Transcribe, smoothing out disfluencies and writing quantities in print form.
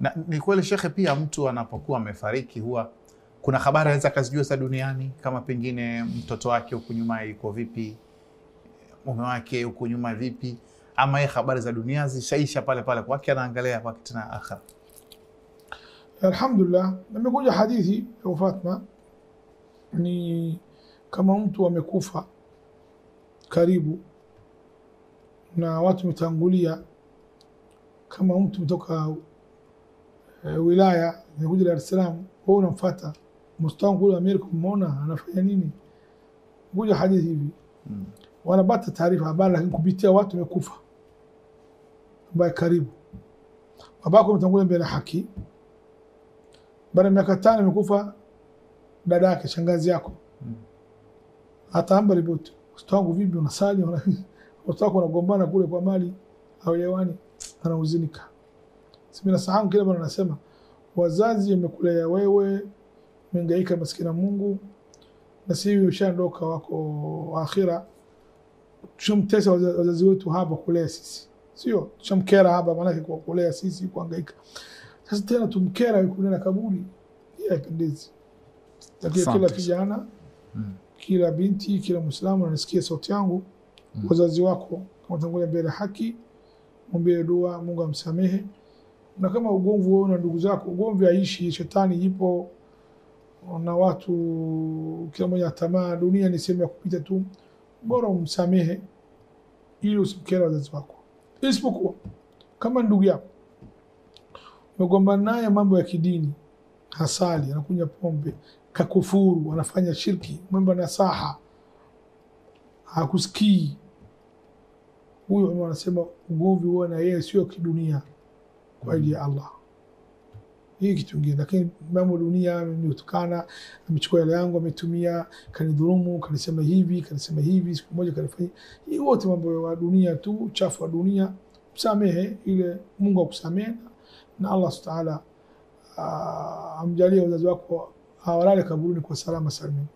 Na ni kweli shekhe, pia mtu anapokuwa amefariki huwa kuna habari anaweza kazijua za duniani, kama pengine mtoto wake huko nyuma yuko vipi, mume wake huko nyuma vipi, ama yeye habari za dunia zishaisha pale pale kwake, anaangalia kwake tena akhira. Alhamdulillah, nimekuja hadithi ya Fatma ni kama mtu amekufa karibu na watu mtangulia, kama mtu kutoka wilaya nimekuja Dar es Salaam, wewe unamfuata mstangu wa Amerika, umeona anafanya nini? Kuja hadithi hivi wanapata taarifa habari, lakini kupitia watu wamekufa ambao karibu babako mtangulia mbele haki, baada ya miaka 5 amekufa dada yake, shangazi yako, hata amba ripoti mstangu vipi, unasali watu wanagombana kule kwa mali au yewani, anahuzunika. Sibina sahamu kila bwana anasema wazazi wamekulea wewe, mengaika maskini Mungu, na sisi ushaondoka wako akhira, tumtesa wazazi wetu hapa kulea sisi, sio tumkera hapa maana kwa kulea sisi kuhangaika. Sasa tena tumkera yuko na kaburi ya kindezi. Lakini kila kijana kila binti kila Muislamu anasikia sauti yangu, wazazi wako watangulia mbele haki, muombe dua Mungu amsamehe. Na kama ugomvi wewe na ndugu zako, ugomvi aishi, shetani ipo na watu kila mmoja tamaa, dunia ni sehemu ya kupita tu, bora umsamehe ili usimkera wazazi wako. Isipokuwa kama ndugu yako umegombana naye mambo ya kidini, hasali, anakunywa pombe, kakufuru, anafanya shirki, mambo nasaha, hakusikii, huyo anasema ugomvi wewe na yeye sio kidunia kwa ajili ya Allah. Hii kitu kingine, lakini mambo dunia ametukana, amechukua yale yangu, ametumia, kanidhulumu, kanisema hivi, siku moja kanifanya. Hii wote mambo ya dunia tu, chafu wa dunia, msamehe ile Mungu akusamehe, na Allah Subhanahu wa Ta'ala amjalie wazazi wako hawalale kaburini kwa salama salimini.